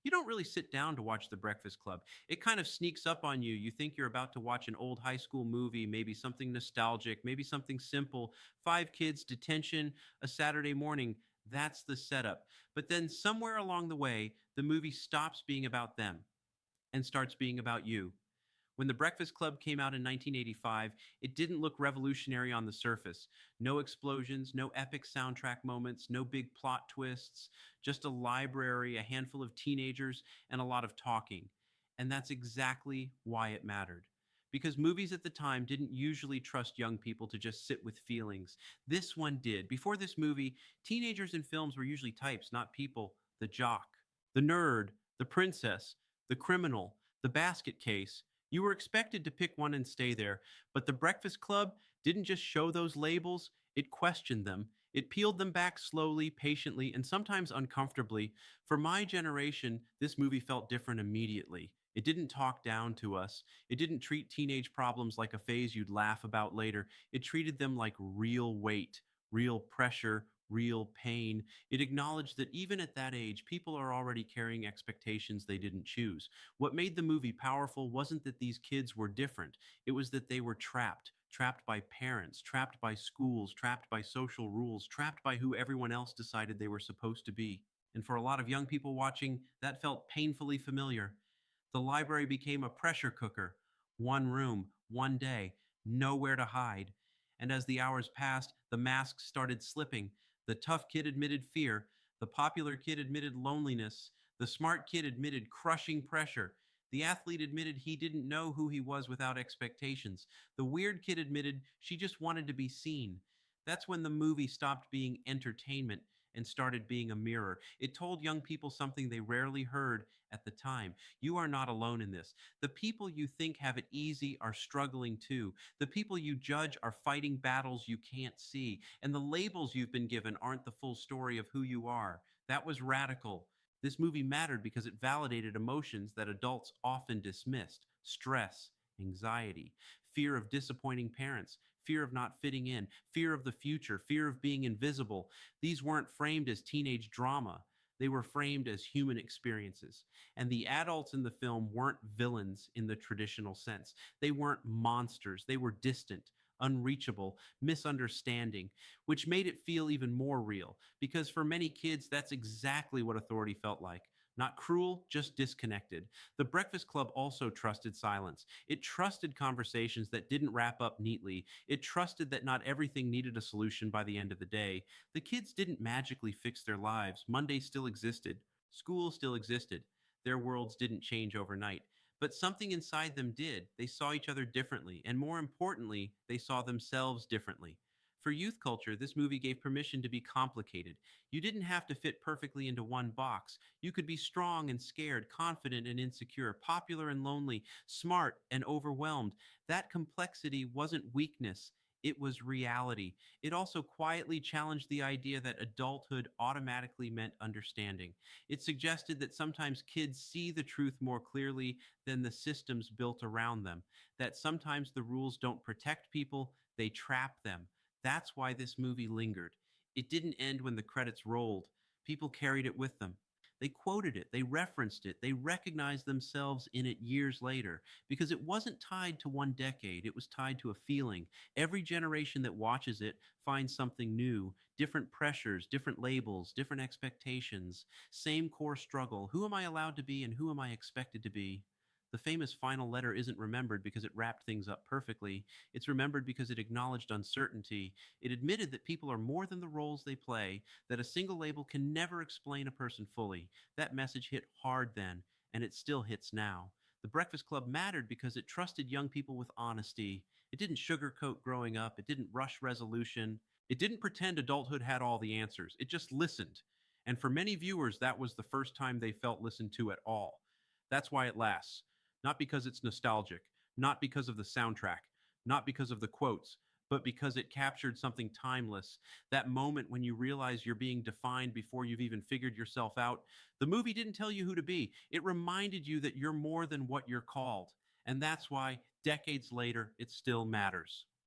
You don't really sit down to watch The Breakfast Club. It kind of sneaks up on you. You think you're about to watch an old high school movie, maybe something nostalgic, maybe something simple. Five kids, detention, a Saturday morning. That's the setup. But then somewhere along the way, the movie stops being about them and starts being about you. When The Breakfast Club came out in 1985, it didn't look revolutionary on the surface. No explosions, no epic soundtrack moments, no big plot twists, just a library, a handful of teenagers, and a lot of talking. And that's exactly why it mattered. Because movies at the time didn't usually trust young people to just sit with feelings. This one did. Before this movie, teenagers in films were usually types, not people. The jock, the nerd, the princess, the criminal, the basket case. You were expected to pick one and stay there, but The Breakfast Club didn't just show those labels, it questioned them. It peeled them back slowly, patiently, and sometimes uncomfortably. For my generation, this movie felt different immediately. It didn't talk down to us. It didn't treat teenage problems like a phase you'd laugh about later. It treated them like real weight, real pressure, real pain. It acknowledged that even at that age, people are already carrying expectations they didn't choose. What made the movie powerful wasn't that these kids were different, it was that they were trapped. Trapped by parents, trapped by schools, trapped by social rules, trapped by who everyone else decided they were supposed to be. And for a lot of young people watching, that felt painfully familiar. The library became a pressure cooker. One room, one day, nowhere to hide. And as the hours passed, the masks started slipping. The tough kid admitted fear. The popular kid admitted loneliness. The smart kid admitted crushing pressure. The athlete admitted he didn't know who he was without expectations. The weird kid admitted she just wanted to be seen. That's when the movie stopped being entertainment and started being a mirror. It told young people something they rarely heard at the time. You are not alone in this. The people you think have it easy are struggling too. The people you judge are fighting battles you can't see. And the labels you've been given aren't the full story of who you are. That was radical. This movie mattered because it validated emotions that adults often dismissed: stress, anxiety, fear of disappointing parents, fear of not fitting in, fear of the future, fear of being invisible. These weren't framed as teenage drama. They were framed as human experiences. And the adults in the film weren't villains in the traditional sense. They weren't monsters. They were distant, unreachable, misunderstanding, which made it feel even more real. Because for many kids, that's exactly what authority felt like. Not cruel, just disconnected. The Breakfast Club also trusted silence. It trusted conversations that didn't wrap up neatly. It trusted that not everything needed a solution by the end of the day. The kids didn't magically fix their lives. Monday still existed. School still existed. Their worlds didn't change overnight. But something inside them did. They saw each other differently, and more importantly, they saw themselves differently. For youth culture, this movie gave permission to be complicated. You didn't have to fit perfectly into one box. You could be strong and scared, confident and insecure, popular and lonely, smart and overwhelmed. That complexity wasn't weakness, it was reality. It also quietly challenged the idea that adulthood automatically meant understanding. It suggested that sometimes kids see the truth more clearly than the systems built around them, that sometimes the rules don't protect people, they trap them. That's why this movie lingered. It didn't end when the credits rolled. People carried it with them. They quoted it, they referenced it, they recognized themselves in it years later because it wasn't tied to one decade, it was tied to a feeling. Every generation that watches it finds something new, different pressures, different labels, different expectations, same core struggle. Who am I allowed to be and who am I expected to be? The famous final letter isn't remembered because it wrapped things up perfectly. It's remembered because it acknowledged uncertainty. It admitted that people are more than the roles they play, that a single label can never explain a person fully. That message hit hard then, and it still hits now. The Breakfast Club mattered because it trusted young people with honesty. It didn't sugarcoat growing up, it didn't rush resolution, it didn't pretend adulthood had all the answers. It just listened. And for many viewers, that was the first time they felt listened to at all. That's why it lasts. Not because it's nostalgic, not because of the soundtrack, not because of the quotes, but because it captured something timeless. That moment when you realize you're being defined before you've even figured yourself out. The movie didn't tell you who to be, it reminded you that you're more than what you're called. And that's why, decades later, it still matters.